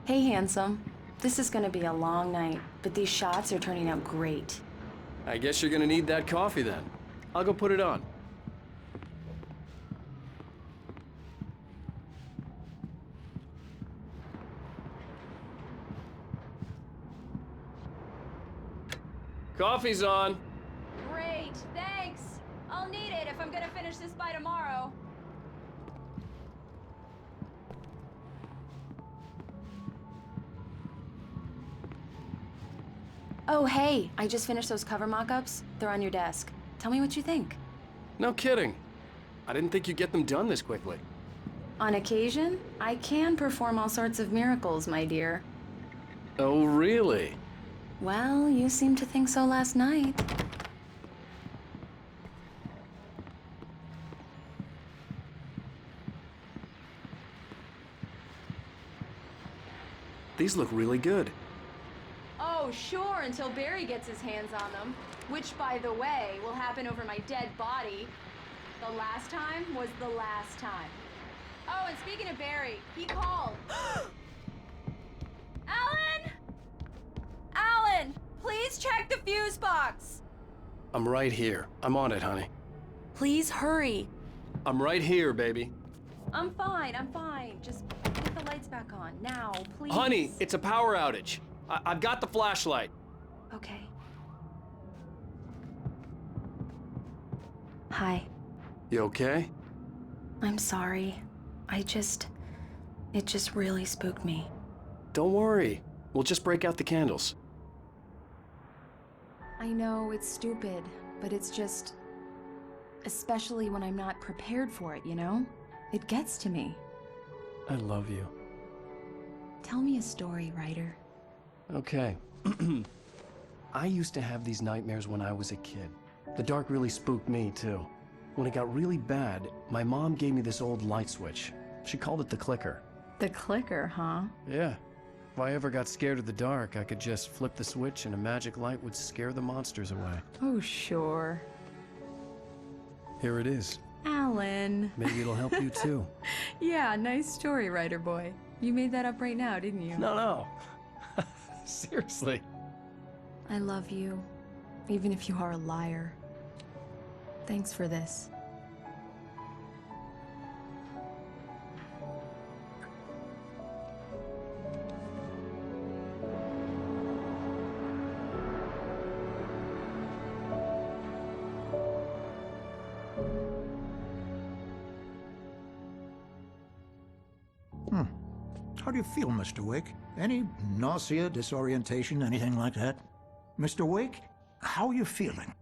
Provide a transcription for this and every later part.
Hey, handsome. This is gonna be a long night, but these shots are turning out great. I guess you're gonna need that coffee then. I'll go put it on. Coffee's on. Great, thanks. I'll need it if I'm gonna finish this by tomorrow. Oh, hey, I just finished those cover mock-ups. They're on your desk. Tell me what you think. No kidding. I didn't think you'd get them done this quickly. On occasion, I can perform all sorts of miracles, my dear. Oh, really? Well, you seemed to think so last night. These look really good. Oh, sure, until Barry gets his hands on them. Which, by the way, will happen over my dead body. The last time was the last time. Oh, and speaking of Barry, he called. Alan! Alan! Please check the fuse box! I'm right here. I'm on it, honey. Please hurry. I'm right here, baby. I'm fine. Just get the lights back on. Now, please. Honey, it's a power outage. I've got the flashlight. Okay. Hi. You okay? I'm sorry. It just really spooked me. Don't worry. We'll just break out the candles. I know it's stupid, but it's just... especially when I'm not prepared for it, you know? It gets to me. I love you. Tell me a story, writer. Okay. I used to have these nightmares when I was a kid. The dark really spooked me, too. When it got really bad, my mom gave me this old light switch. She called it the clicker. The clicker, huh? Yeah. If I ever got scared of the dark, I could just flip the switch and a magic light would scare the monsters away. Oh, sure. Here it is. Alan. Maybe it'll help you, too. Yeah, nice story, writer boy. You made that up right now, didn't you? No. Seriously. I love you, even if you are a liar. Thanks for this. How do you feel, Mr. Wake? Any nausea, disorientation, anything like that? Mr. Wake, how are you feeling?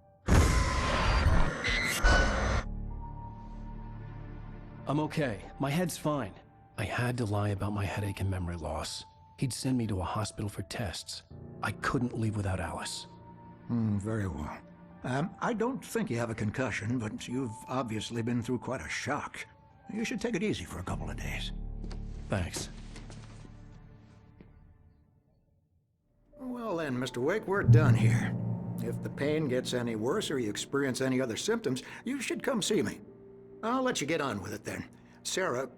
I'm okay. My head's fine. I had to lie about my headache and memory loss. He'd send me to a hospital for tests. I couldn't leave without Alice. Very well. I don't think you have a concussion, but you've obviously been through quite a shock. You should take it easy for a couple of days. Thanks. Well then, Mr. Wake, we're done here. If the pain gets any worse or you experience any other symptoms, you should come see me. I'll let you get on with it then. Sarah,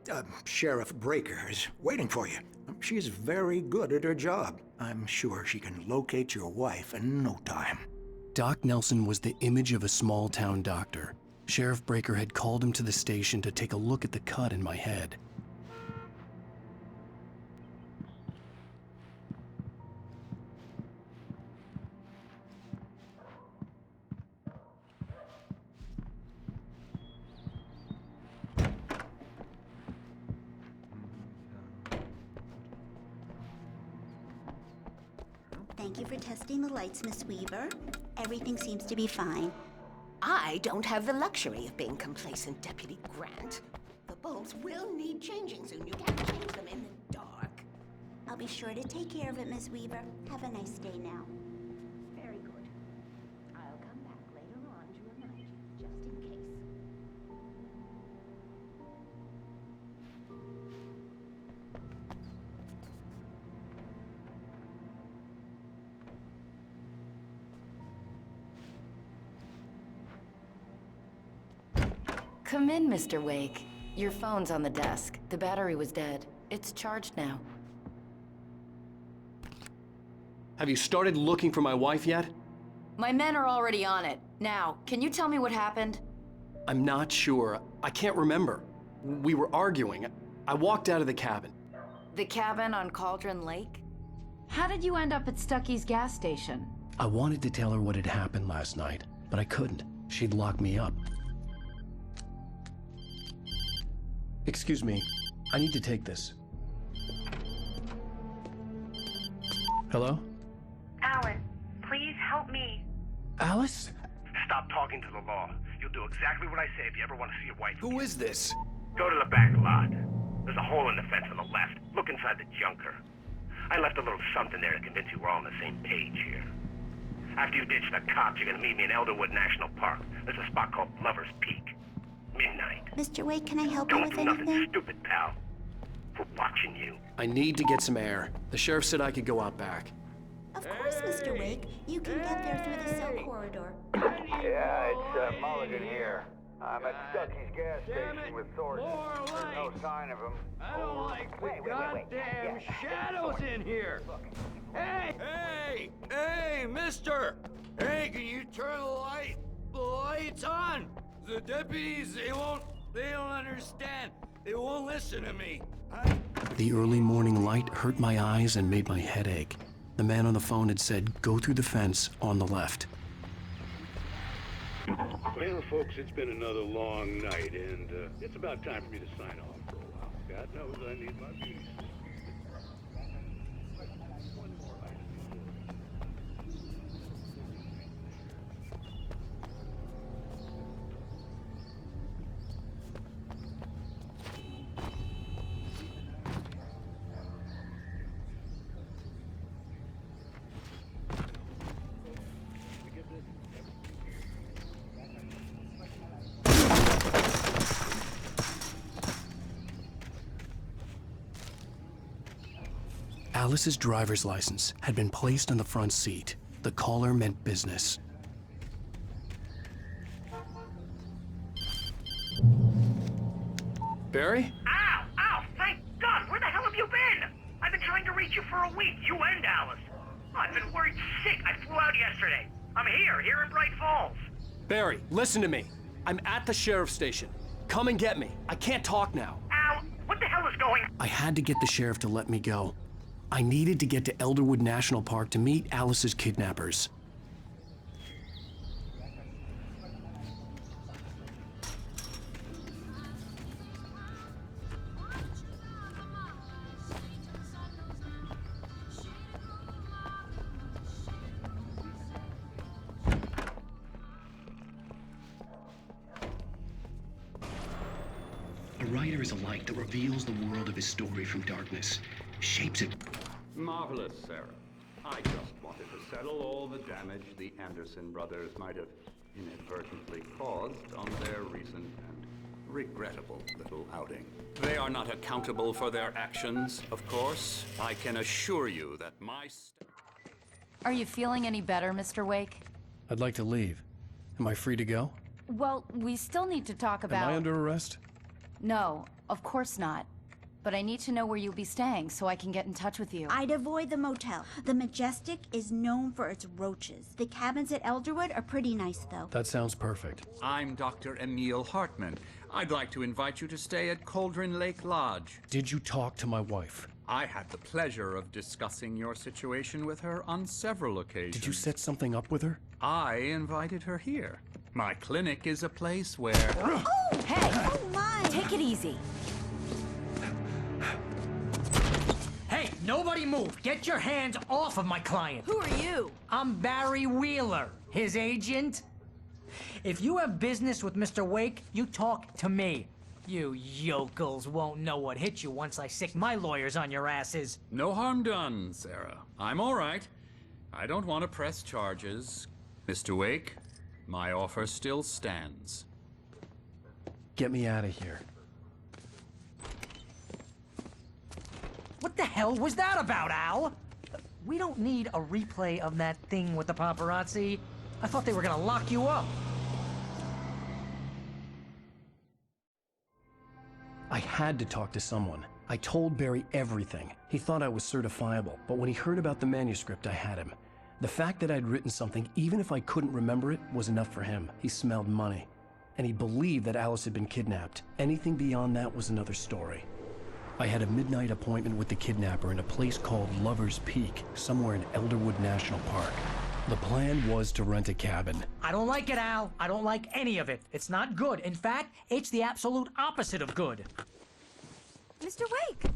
Sheriff Breaker, is waiting for you. She's very good at her job. I'm sure she can locate your wife in no time. Doc Nelson was the image of a small-town doctor. Sheriff Breaker had called him to the station to take a look at the cut in my head. Thank you for testing the lights, Miss Weaver. Everything seems to be fine. I don't have the luxury of being complacent, Deputy Grant. The bulbs will need changing soon. You can't change them in the dark. I'll be sure to take care of it, Miss Weaver. Have a nice day now. Very good. I'll come back later on to remind you, just in case. Come in, Mr. Wake. Your phone's on the desk. The battery was dead. It's charged now. Have you started looking for my wife yet? My men are already on it. Now, can you tell me what happened? I'm not sure. I can't remember. We were arguing. I walked out of the cabin. The cabin on Cauldron Lake? How did you end up at Stucky's gas station? I wanted to tell her what had happened last night, but I couldn't. She'd lock me up. Excuse me. I need to take this. Hello? Alan, please help me. Alice? Stop talking to the law. You'll do exactly what I say if you ever want to see your wife. Who is this? Go to the back lot. There's a hole in the fence on the left. Look inside the junker. I left a little something there to convince you we're all on the same page here. After you ditch the cops, you're gonna meet me in Elderwood National Park. There's a spot called Lover's Peak. Midnight. Mr. Wake, can I help you Don't with do nothing anything? stupid, pal. We're watching you. I need to get some air. The sheriff said I could go out back. Of course, Mr. Wake. You can get there through the cell corridor. Yeah, it's Mulligan here. I'm at Stucky's gas station with Thornton. There's no sign of him. I don't like the goddamn shadows in here. Hey, mister! Hey, can you turn the lights on? The deputies, they don't understand. They won't listen to me. The early morning light hurt my eyes and made my head ache. The man on the phone had said, go through the fence on the left. Well, folks, it's been another long night, and it's about time for me to sign off for a while. God knows I need my peace. Alice's driver's license had been placed on the front seat. The caller meant business. Barry? Ow! Ow! Thank God! Where the hell have you been? I've been trying to reach you for a week, you and Alice. I've been worried sick. I flew out yesterday. I'm here in Bright Falls. Barry, listen to me. I'm at the sheriff's station. Come and get me. I can't talk now. Al, what the hell is going on? I had to get the sheriff to let me go. I needed to get to Elderwood National Park to meet Alice's kidnappers. A writer is a light that reveals the world of his story from darkness, shapes it. Marvelous, Sarah. I just wanted to settle all the damage the Anderson brothers might have inadvertently caused on their recent and regrettable little outing. They are not accountable for their actions, of course. I can assure you that my... Are you feeling any better, Mr. Wake? I'd like to leave. Am I free to go? Well, we still need to talk about... Am I under arrest? No, of course not. But I need to know where you'll be staying so I can get in touch with you. I'd avoid the motel. The Majestic is known for its roaches. The cabins at Elderwood are pretty nice, though. That sounds perfect. I'm Dr. Emil Hartman. I'd like to invite you to stay at Cauldron Lake Lodge. Did you talk to my wife? I had the pleasure of discussing your situation with her on several occasions. Did you set something up with her? I invited her here. My clinic is a place where... Oh! Hey! Oh, my! Take it easy. Hey, nobody move! Get your hands off of my client! Who are you? I'm Barry Wheeler, his agent. If you have business with Mr. Wake, you talk to me. You yokels won't know what hit you once I sick my lawyers on your asses. No harm done, Sarah. I'm all right. I don't want to press charges. Mr. Wake, my offer still stands. Get me out of here. What the hell was that about, Al? We don't need a replay of that thing with the paparazzi. I thought they were gonna lock you up. I had to talk to someone. I told Barry everything. He thought I was certifiable, but when he heard about the manuscript, I had him. The fact that I'd written something, even if I couldn't remember it, was enough for him. He smelled money. And he believed that Alice had been kidnapped. Anything beyond that was another story. I had a midnight appointment with the kidnapper in a place called Lover's Peak, somewhere in Elderwood National Park. The plan was to rent a cabin. I don't like it, Al. I don't like any of it. It's not good. In fact, it's the absolute opposite of good. Mr. Wake!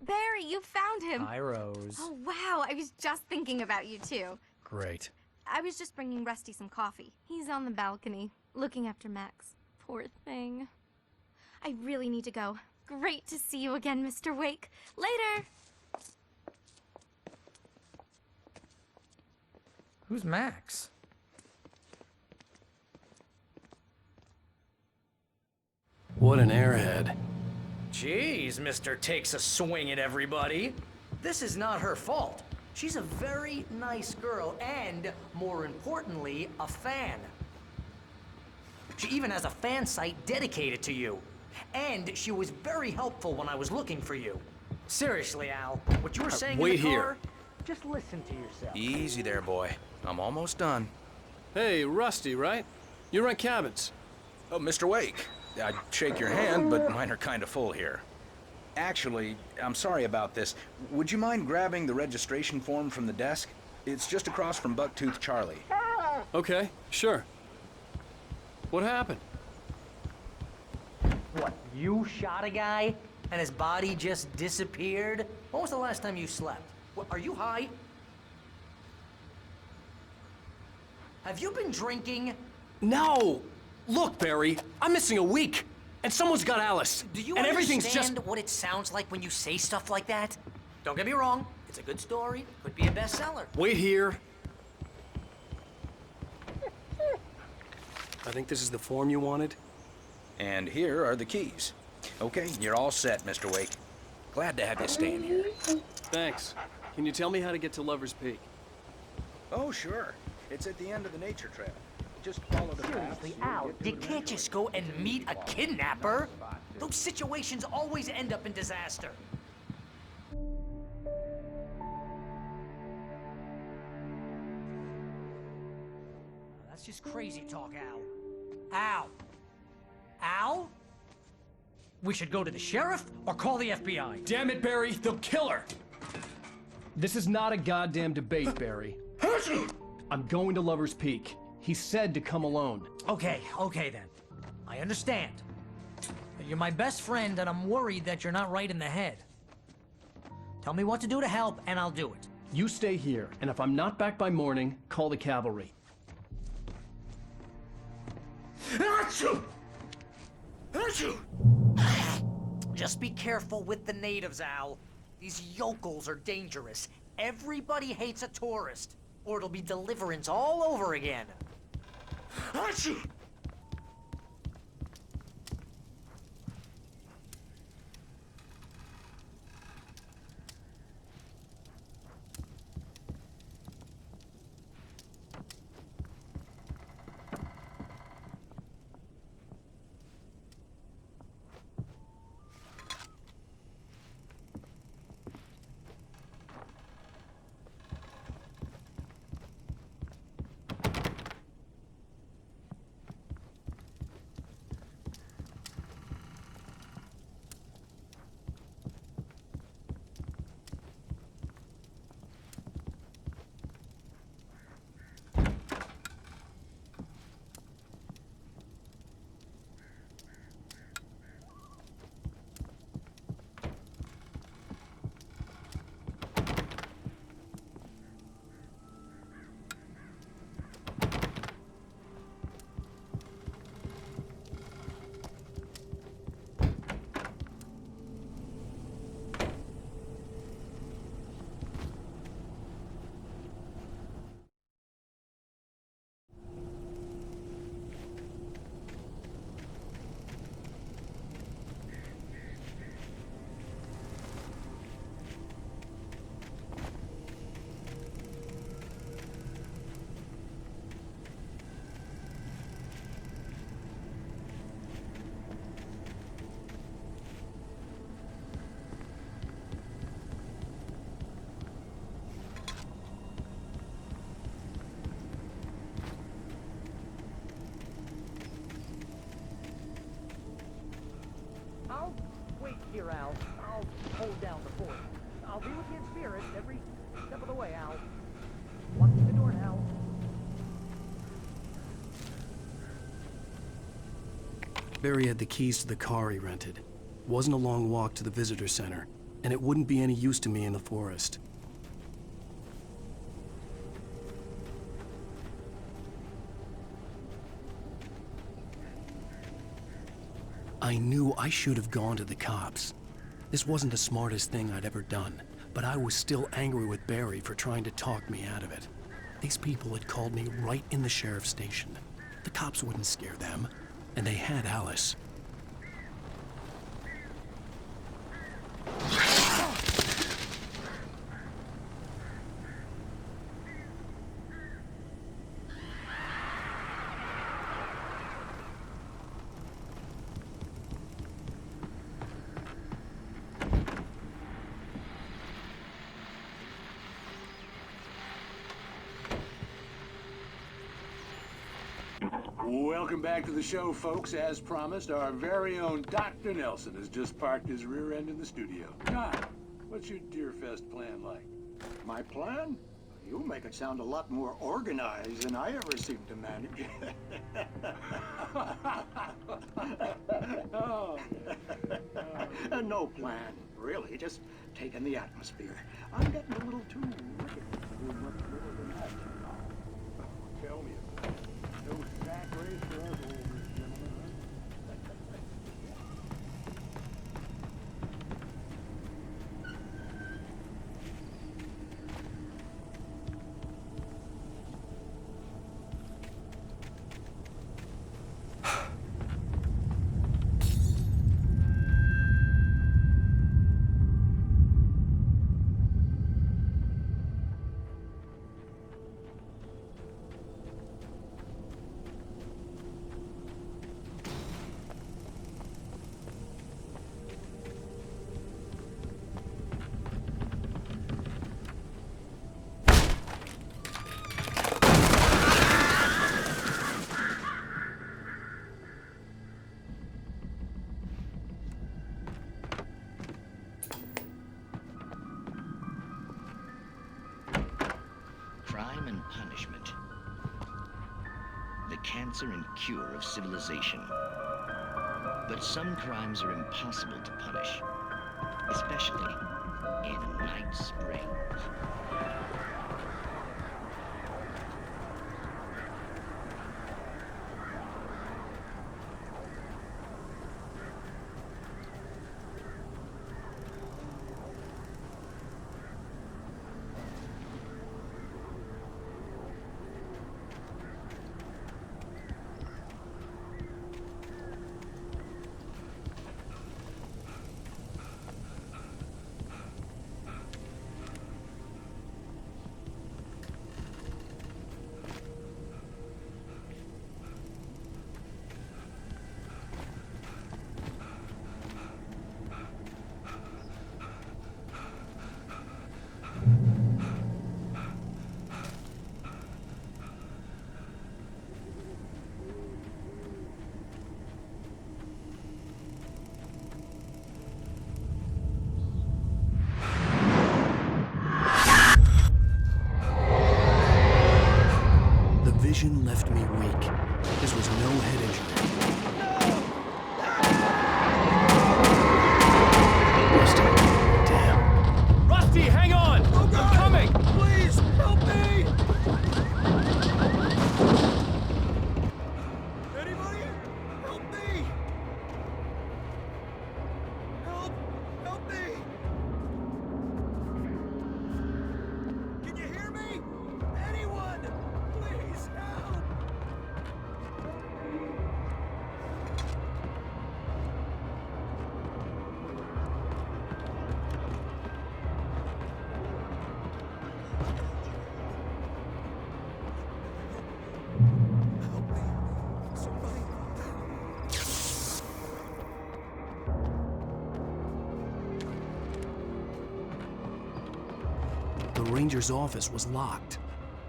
Barry, you found him. Hi, Rose. Oh, wow. I was just thinking about you, too. Great. I was just bringing Rusty some coffee. He's on the balcony, looking after Max. Poor thing. I really need to go. Great to see you again, Mr. Wake. Later! Who's Max? What an airhead. Jeez, Mr. Takes a swing at everybody. This is not her fault. She's a very nice girl and, more importantly, a fan. She even has a fan site dedicated to you. And she was very helpful when I was looking for you. Seriously, Al, what you were saying in the car, here. just listen to yourself. Easy there, boy. I'm almost done. Hey, Rusty, right? You rent cabins. Oh, Mr. Wake. I'd shake your hand, but mine are kind of full here. Actually, I'm sorry about this. Would you mind grabbing the registration form from the desk? It's just across from Bucktooth Charlie. Okay, sure. What happened? What, you shot a guy and his body just disappeared? When was the last time you slept? What, are you high? Have you been drinking? No! Look, Barry, I'm missing a week, and someone's got Alice. Do you and everything's understand just what it sounds like when you say stuff like that? Don't get me wrong, it's a good story, could be a bestseller. Wait here. I think this is the form you wanted. And here are the keys. Okay, you're all set, Mr. Wake. Glad to have you staying here. Thanks. Can you tell me how to get to Lover's Peak? Oh, sure. It's at the end of the nature trail. Just follow the path. Seriously, Al, you can't just go and meet a kidnapper. Those situations always end up in disaster. That's just crazy talk, Al. Al! Al? We should go to the sheriff or call the FBI. Damn it, Barry, they'll kill her! This is not a goddamn debate, Barry. I'm going to Lover's Peak. He said to come alone. Okay then. I understand. You're my best friend, and I'm worried that you're not right in the head. Tell me what to do to help, and I'll do it. You stay here, and if I'm not back by morning, call the cavalry. Achoo! Achoo! Just be careful with the natives, Al. These yokels are dangerous. Everybody hates a tourist, or it'll be Deliverance all over again. Achoo! here, Al. I'll hold down the fort. I'll be with you in spirit every step of the way, Al. Watching the door now. Barry had the keys to the car he rented. It wasn't a long walk to the visitor center, and it wouldn't be any use to me in the forest. I knew I should have gone to the cops. This wasn't the smartest thing I'd ever done, but I was still angry with Barry for trying to talk me out of it. These people had called me right in the sheriff's station. The cops wouldn't scare them, and they had Alice. Welcome back to the show, folks. As promised, our very own Dr. Nelson has just parked his rear end in the studio. Doc, what's your Deerfest plan like? My plan? You make it sound a lot more organized than I ever seem to manage. No plan, really. Just taking the atmosphere. I'm getting a little too wicked to do much more than that, you know. Tell me about it. No sack race for us olders, gentlemen, huh? Crime and punishment. The cancer and cure of civilization. But some crimes are impossible to punish, especially in Night Springs. Vision left me weak. This was no head injury. Rusty, damn. Rusty, hang on! Oh, I'm coming! Please, help me! Anybody? Help me! Help me! Can you hear me? Anyone! Please, help! The ranger's office was locked.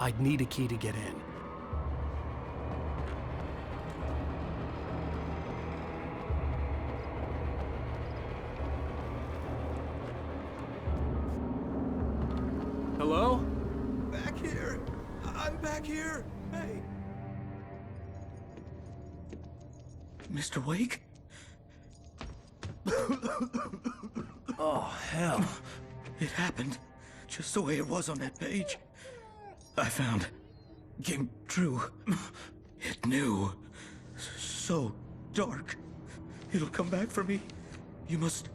I'd need a key to get in. Hello? Back here. I'm back here. Hey. Mr. Wake? Oh, hell. It happened just the way it was on that page. I found. Came true. It knew. So dark. It'll come back for me. You must...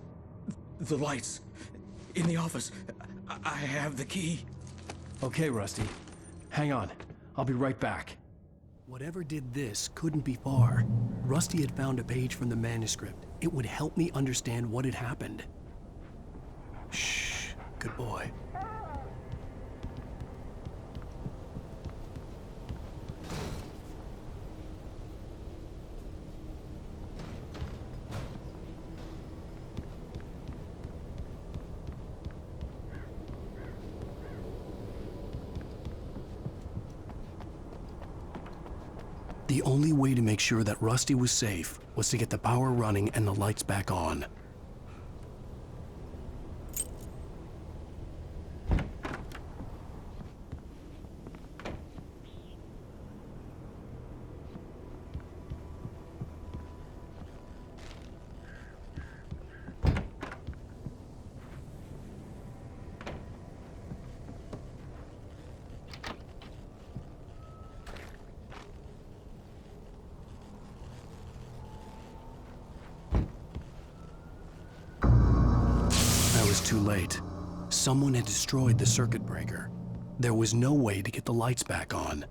The lights. In the office. I have the key. Okay, Rusty. Hang on. I'll be right back. Whatever did this couldn't be far. Rusty had found a page from the manuscript. It would help me understand what had happened. Shh. Good boy. The only way to make sure that Rusty was safe was to get the power running and the lights back on. Too late. Someone had destroyed the circuit breaker. There was no way to get the lights back on.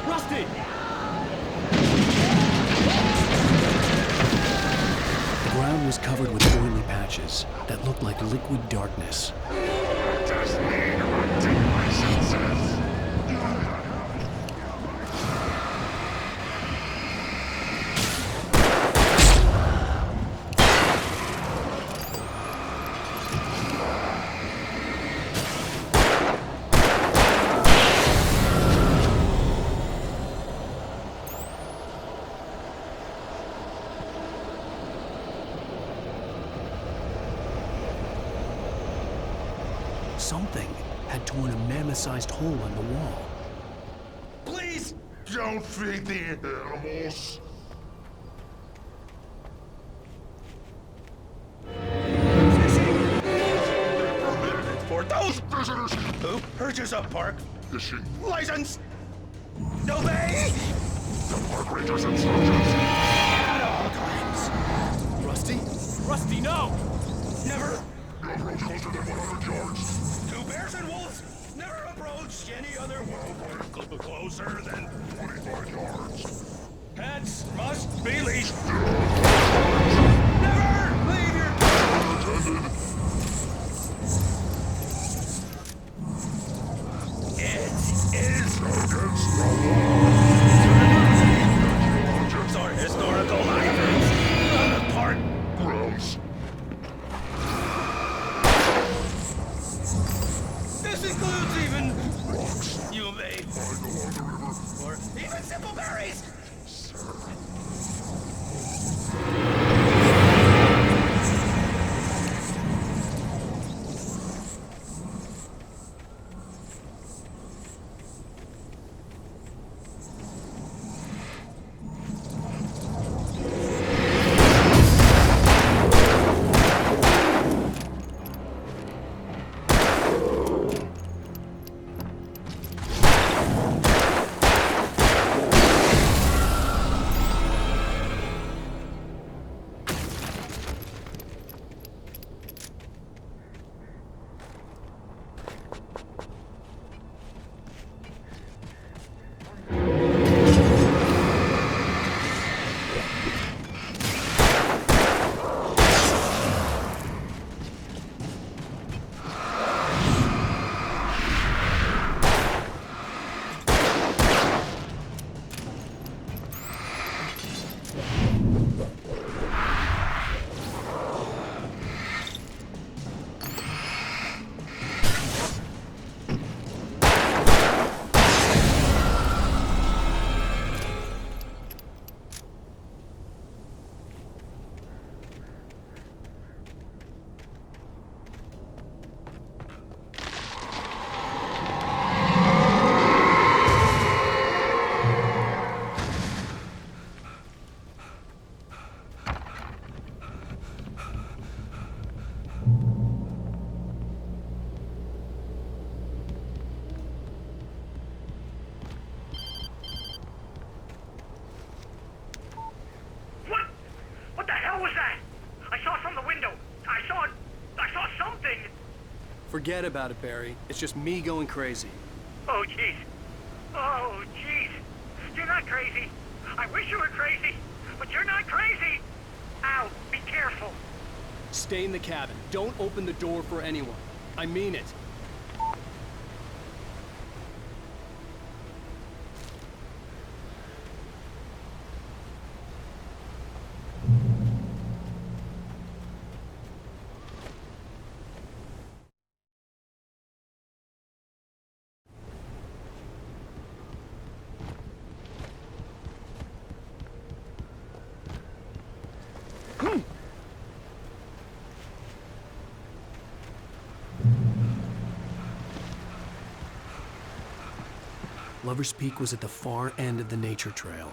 Rusty! The ground was covered with oily patches that looked like liquid darkness. Something had torn a mammoth-sized hole in the wall. Please don't feed the animals. For those visitors who purchase a park license, obey the park rangers instructions at all times. Rusty? Rusty, no! Never approach closer than 100 yards. Two bears and wolves never approach any other world closer than 25 yards. Pets must be leashed. Never leave your Attended. It is Against the law. Or historical monuments on the park grounds. This includes even Rocks. you may Find along the river. or even simple berries. Forget about it, Barry. It's just me going crazy. Oh, jeez. Oh, jeez. You're not crazy. I wish you were crazy, but you're not crazy. Ow, be careful. Stay in the cabin. Don't open the door for anyone. I mean it. Lover's Peak was at the far end of the nature trail.